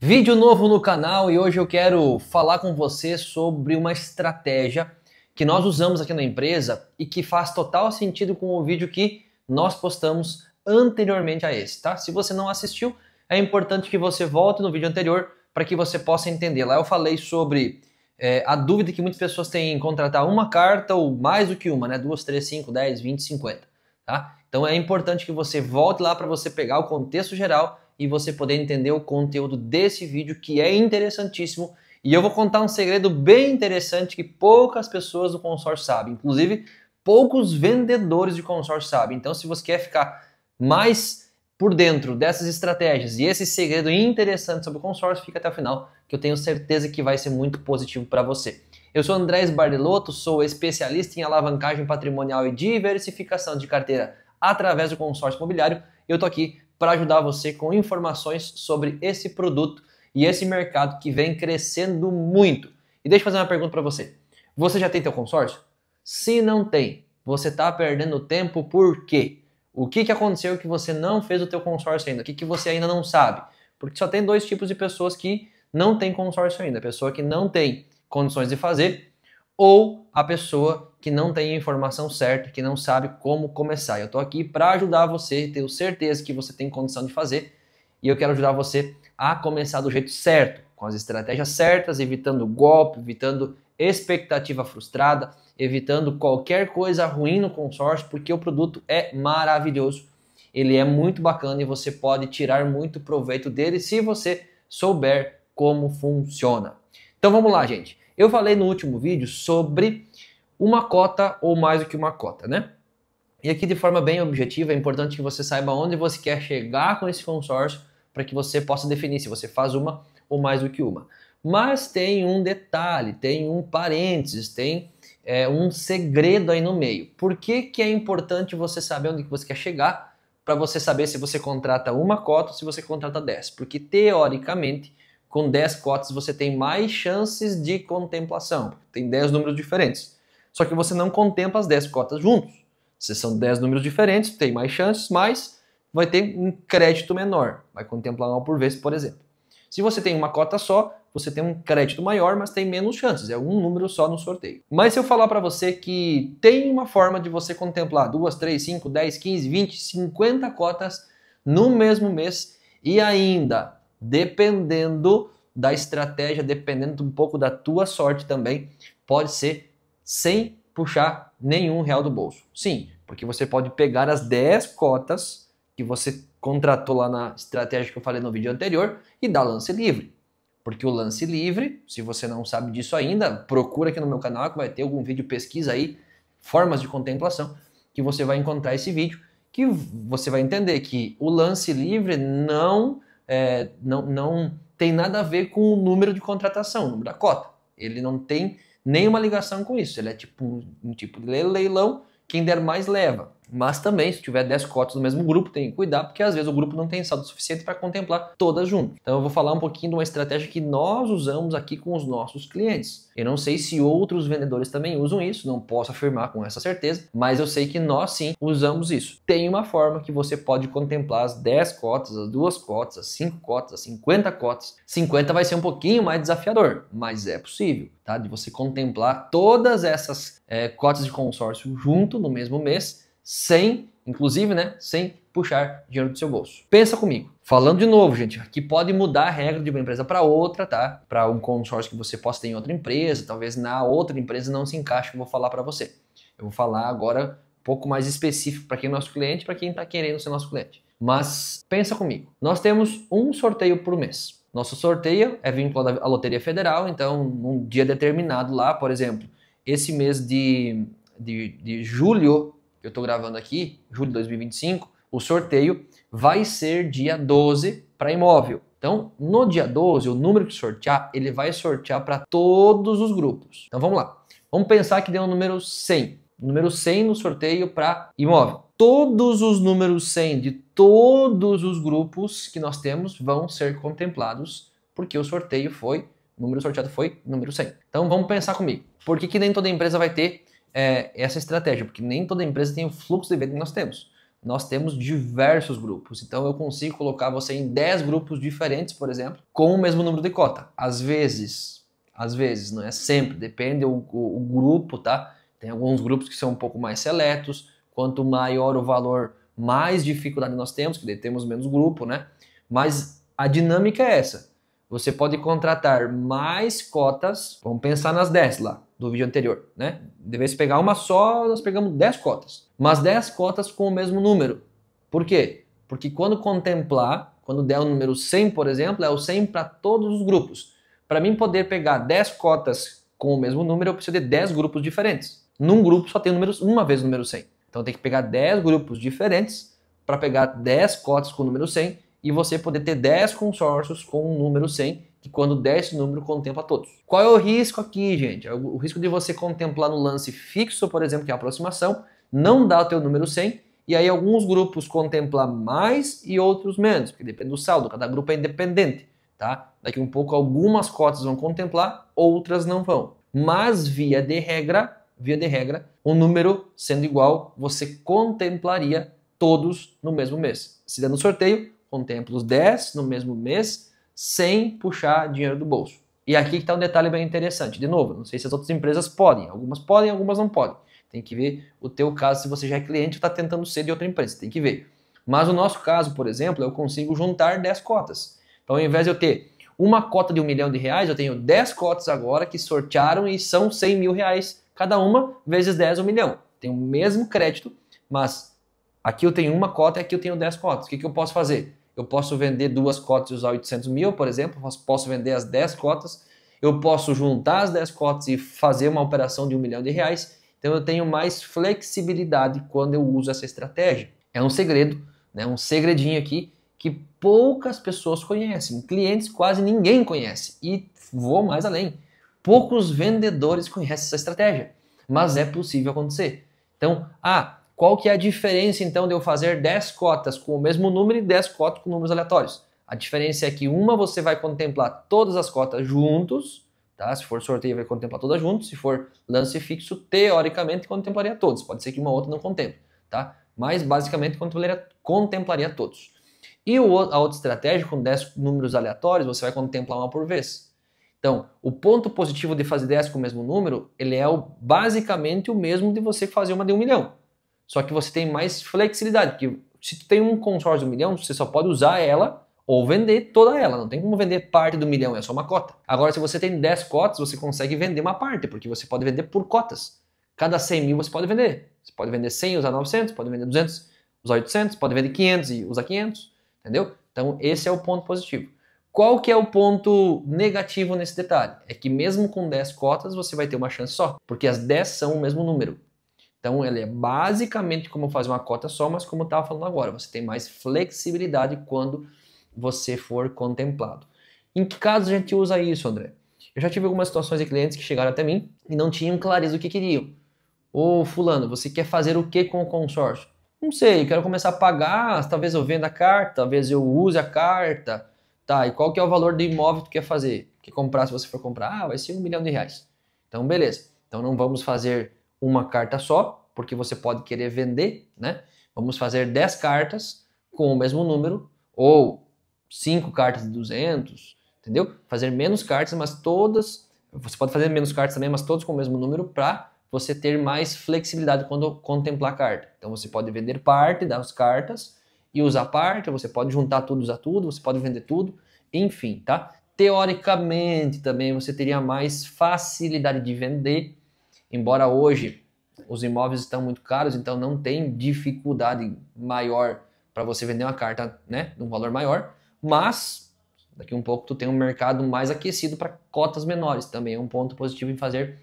Vídeo novo no canal e hoje eu quero falar com você sobre uma estratégia que nós usamos aqui na empresa e que faz total sentido com o vídeo que nós postamos anteriormente a esse, tá? Se você não assistiu, é importante que você volte no vídeo anterior para que você possa entender. Lá eu falei sobre a dúvida que muitas pessoas têm em contratar uma carta ou mais do que uma, né? 2, 3, 5, 10, 20, 50, tá? Então é importante que você volte lá para você pegar o contexto geral e você poder entender o conteúdo desse vídeo, que é interessantíssimo. E eu vou contar um segredo bem interessante que poucas pessoas do consórcio sabem, inclusive poucos vendedores de consórcio sabem. Então, se você quer ficar mais por dentro dessas estratégias e esse segredo interessante sobre o consórcio, fica até o final, que eu tenho certeza que vai ser muito positivo para você. Eu sou Andrés Bardelotto, sou especialista em alavancagem patrimonial e diversificação de carteira através do consórcio imobiliário. Eu tô aqui para ajudar você com informações sobre esse produto e esse mercado que vem crescendo muito. E deixa eu fazer uma pergunta para você. Você já tem teu consórcio? Se não tem, você está perdendo tempo por quê? O que aconteceu que você não fez o teu consórcio ainda? O que você ainda não sabe? Porque só tem dois tipos de pessoas que não têm consórcio ainda. A pessoa que não tem condições de fazer ou a pessoa que não tem a informação certa, que não sabe como começar. Eu estou aqui para ajudar você, tenho certeza que você tem condição de fazer e eu quero ajudar você a começar do jeito certo, com as estratégias certas, evitando golpe, evitando expectativa frustrada, evitando qualquer coisa ruim no consórcio, porque o produto é maravilhoso, ele é muito bacana e você pode tirar muito proveito dele se você souber como funciona. Então vamos lá, gente. Eu falei no último vídeo sobre uma cota ou mais do que uma cota, né? E aqui de forma bem objetiva é importante que você saiba onde você quer chegar com esse consórcio para que você possa definir se você faz uma ou mais do que uma. Mas tem um detalhe, tem um parênteses, tem um segredo aí no meio. Por que é importante você saber onde você quer chegar para você saber se você contrata uma cota ou se você contrata 10? Porque teoricamente com 10 cotas você tem mais chances de contemplação. Tem 10 números diferentes. Só que você não contempla as 10 cotas juntos. Se são 10 números diferentes, tem mais chances, mas vai ter um crédito menor. Vai contemplar uma por vez, por exemplo. Se você tem uma cota só, você tem um crédito maior, mas tem menos chances. É um número só no sorteio. Mas se eu falar para você que tem uma forma de você contemplar 2, 3, 5, 10, 15, 20, 50 cotas no mesmo mês e ainda, dependendo da estratégia, dependendo um pouco da tua sorte também, pode ser sem puxar nenhum real do bolso. Sim, porque você pode pegar as 10 cotas que você contratou lá na estratégia que eu falei no vídeo anterior e dar lance livre. Porque o lance livre, se você não sabe disso ainda, procura aqui no meu canal que vai ter algum vídeo pesquisa aí, formas de contemplação, que você vai encontrar esse vídeo, que você vai entender que o lance livre não tem nada a ver com o número de contratação, o número da cota. Ele não tem nenhuma ligação com isso. Ele é tipo um tipo de leilão, quem der mais leva. Mas também, se tiver 10 cotas no mesmo grupo, tem que cuidar, porque às vezes o grupo não tem saldo suficiente para contemplar todas juntas. Então eu vou falar um pouquinho de uma estratégia que nós usamos aqui com os nossos clientes. Eu não sei se outros vendedores também usam isso, não posso afirmar com essa certeza, mas eu sei que nós sim usamos isso. Tem uma forma que você pode contemplar as 10 cotas, as 2 cotas, as 5 cotas, as 50 cotas. 50 vai ser um pouquinho mais desafiador, mas é possível, tá? De você contemplar todas essas cotas de consórcio junto no mesmo mês, sem, inclusive, né, sem puxar dinheiro do seu bolso. Pensa comigo. Falando de novo, gente, que pode mudar a regra de uma empresa para outra, tá? Para um consórcio que você possa ter em outra empresa, talvez na outra empresa não se encaixe o que eu vou falar para você. Eu vou falar agora um pouco mais específico para quem é nosso cliente, para quem está querendo ser nosso cliente. Mas pensa comigo. Nós temos um sorteio por mês. Nosso sorteio é vinculado à Loteria Federal, então num dia determinado lá, por exemplo, esse mês de julho, que eu estou gravando aqui, julho de 2025, o sorteio vai ser dia 12 para imóvel. Então, no dia 12, o número que sortear, ele vai sortear para todos os grupos. Então, vamos lá. Vamos pensar que deu o número 100. Número 100 no sorteio para imóvel. Todos os números 100 de todos os grupos que nós temos vão ser contemplados, porque o sorteio foi, o número sorteado foi número 100. Então, vamos pensar comigo. Por que nem toda empresa vai ter essa estratégia? Porque nem toda empresa tem o fluxo de venda que nós temos. nós temos diversos grupos. Então eu consigo colocar você em 10 grupos diferentes, por exemplo, com o mesmo número de cota. Às vezes, não é sempre, depende o grupo, tá? Tem alguns grupos que são um pouco mais seletos, quanto maior o valor, mais dificuldade nós temos, que daí temos menos grupo, né? Mas a dinâmica é essa. Você pode contratar mais cotas, vamos pensar nas 10 lá, do vídeo anterior, né? De vez em pegar uma só, nós pegamos 10 cotas. Mas 10 cotas com o mesmo número. Por quê? Porque quando contemplar, quando der o número 100, por exemplo, é o 100 para todos os grupos. Para mim poder pegar 10 cotas com o mesmo número, eu preciso de 10 grupos diferentes. Num grupo só tem uma vez o número 100. Então tem que pegar 10 grupos diferentes para pegar 10 cotas com o número 100 e você poder ter 10 consórcios com o número 100, que quando der esse número contempla todos. Qual é o risco aqui, gente? O risco de você contemplar no lance fixo, por exemplo, que é a aproximação, não dá o teu número 100, e aí alguns grupos contemplam mais e outros menos, porque depende do saldo, cada grupo é independente, tá? Daqui um pouco algumas cotas vão contemplar, outras não vão. Mas via de regra, o número sendo igual, você contemplaria todos no mesmo mês. Se der no sorteio, contempla os 10 no mesmo mês, sem puxar dinheiro do bolso. E aqui que está um detalhe bem interessante. De novo, não sei se as outras empresas podem, algumas não podem. Tem que ver o teu caso, se você já é cliente ou está tentando ser de outra empresa, tem que ver. Mas o nosso caso, por exemplo, eu consigo juntar 10 cotas. Então, ao invés de eu ter uma cota de R$1 milhão, eu tenho 10 cotas agora que sortearam e são R$100 mil, cada uma vezes 10 1 milhão. Tem o mesmo crédito, mas aqui eu tenho uma cota e aqui eu tenho 10 cotas. O que eu posso fazer? Eu posso vender 2 cotas e usar 800 mil, por exemplo, posso vender as 10 cotas, eu posso juntar as 10 cotas e fazer uma operação de R$1 milhão. Então eu tenho mais flexibilidade quando eu uso essa estratégia. É um segredo, né? Um segredinho aqui que poucas pessoas conhecem, clientes quase ninguém conhece. E vou mais além, poucos vendedores conhecem essa estratégia, mas é possível acontecer. Então, qual que é a diferença então de eu fazer 10 cotas com o mesmo número e 10 cotas com números aleatórios? A diferença é que uma você vai contemplar todas as cotas juntos, tá? Se for sorteio vai contemplar todas juntos, se for lance fixo, teoricamente contemplaria todos. Pode ser que uma outra não contemple, tá? Mas basicamente contemplaria todos. E a outra estratégia, com 10 números aleatórios, você vai contemplar uma por vez. Então, o ponto positivo de fazer 10 com o mesmo número, ele é basicamente o mesmo de você fazer uma de 1 milhão. Só que você tem mais flexibilidade, porque se tu tem um consórcio de 1 milhão, você só pode usar ela ou vender toda ela. Não tem como vender parte do 1 milhão, é só uma cota. Agora, se você tem 10 cotas, você consegue vender uma parte, porque você pode vender por cotas. Cada 100 mil você pode vender. Você pode vender 100 e usar 900, pode vender 200, usar 800, pode vender 500 e usar 500, entendeu? Então, esse é o ponto positivo. Qual que é o ponto negativo nesse detalhe? É que mesmo com 10 cotas, você vai ter uma chance só, porque as 10 são o mesmo número. Então, ela é basicamente como fazer uma cota só, mas como eu estava falando agora, você tem mais flexibilidade quando você for contemplado. Em que casos a gente usa isso, André? Eu já tive algumas situações de clientes que chegaram até mim e não tinham clareza do que queriam. Ô fulano, você quer fazer o que com o consórcio? Não sei, eu quero começar a pagar, talvez eu venda a carta, talvez eu use a carta. Tá, e qual que é o valor do imóvel que tu quer fazer? Quer comprar, se você for comprar, vai ser R$1 milhão. Então, beleza. Então, não vamos fazer uma carta só, porque você pode querer vender, né? Vamos fazer 10 cartas com o mesmo número, ou 5 cartas de 200, entendeu? Fazer menos cartas, mas todas... Você pode fazer menos cartas também, mas todas com o mesmo número, para você ter mais flexibilidade quando contemplar a carta. Então, você pode vender parte das cartas e usar parte, você pode juntar tudo, usar tudo, você pode vender tudo, enfim, tá? Teoricamente, também você teria mais facilidade de vender, embora hoje os imóveis estão muito caros, então não tem dificuldade maior para você vender uma carta, né, de um valor maior, mas daqui um pouco tu tem um mercado mais aquecido para cotas menores, também é um ponto positivo em fazer,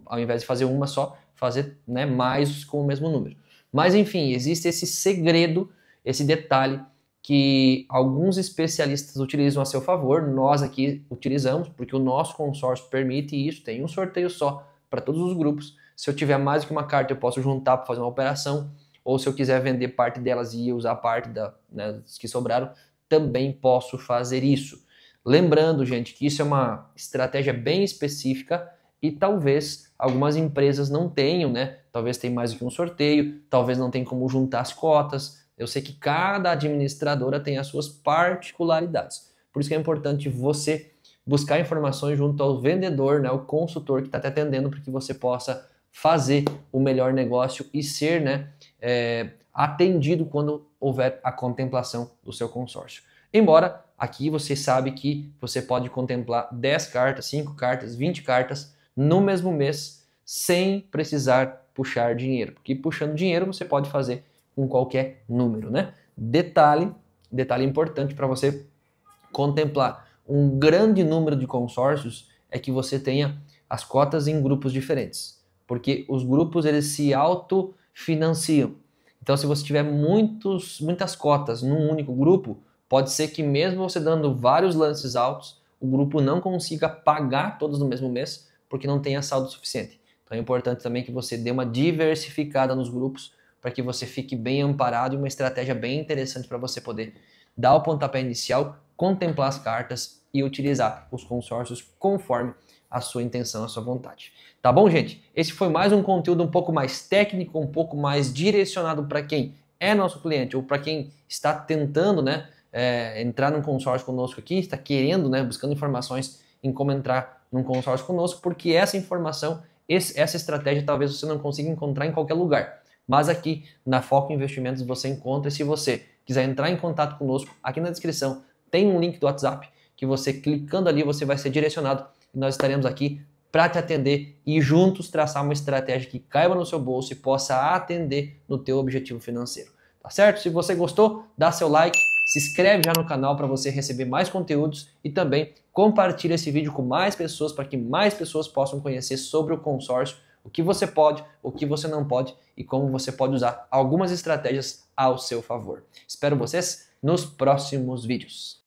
ao invés de fazer uma só, fazer, né, mais com o mesmo número. Mas enfim, existe esse segredo, esse detalhe que alguns especialistas utilizam a seu favor, nós aqui utilizamos, porque o nosso consórcio permite isso, tem um sorteio só para todos os grupos. Se eu tiver mais do que uma carta, eu posso juntar para fazer uma operação, ou se eu quiser vender parte delas e usar parte das que sobraram, também posso fazer isso. Lembrando, gente, que isso é uma estratégia bem específica e talvez algumas empresas não tenham, né? Talvez tenha mais do que um sorteio, talvez não tenha como juntar as cotas. Eu sei que cada administradora tem as suas particularidades. Por isso que é importante você buscar informações junto ao vendedor, né, o consultor que está te atendendo, para que você possa fazer o melhor negócio e ser, né, atendido quando houver a contemplação do seu consórcio. Embora aqui você sabe que você pode contemplar 10 cartas, 5 cartas, 20 cartas no mesmo mês sem precisar puxar dinheiro, porque puxando dinheiro você pode fazer com qualquer número, né? Detalhe importante para você contemplar um grande número de consórcios é que você tenha as cotas em grupos diferentes, porque os grupos eles se autofinanciam. Então, se você tiver muitas cotas num único grupo, pode ser que mesmo você dando vários lances altos, o grupo não consiga pagar todos no mesmo mês, porque não tenha saldo suficiente. Então é importante também que você dê uma diversificada nos grupos, para que você fique bem amparado e uma estratégia bem interessante para você poder dar o pontapé inicial, contemplar as cartas e utilizar os consórcios conforme a sua intenção, a sua vontade. Tá bom, gente? Esse foi mais um conteúdo um pouco mais técnico, um pouco mais direcionado para quem é nosso cliente ou para quem está tentando, né, entrar num consórcio conosco aqui, está querendo, né, buscando informações em como entrar num consórcio conosco, porque essa informação, essa estratégia talvez você não consiga encontrar em qualquer lugar. Mas aqui na Foco Investimentos você encontra, e se você quiser entrar em contato conosco, aqui na descrição tem um link do WhatsApp que você clicando ali você vai ser direcionado e nós estaremos aqui para te atender e juntos traçar uma estratégia que caiba no seu bolso e possa atender no teu objetivo financeiro. Tá certo? Se você gostou, dá seu like, se inscreve já no canal para você receber mais conteúdos e também compartilha esse vídeo com mais pessoas para que mais pessoas possam conhecer sobre o consórcio, o que você pode, o que você não pode e como você pode usar algumas estratégias ao seu favor. Espero vocês nos próximos vídeos.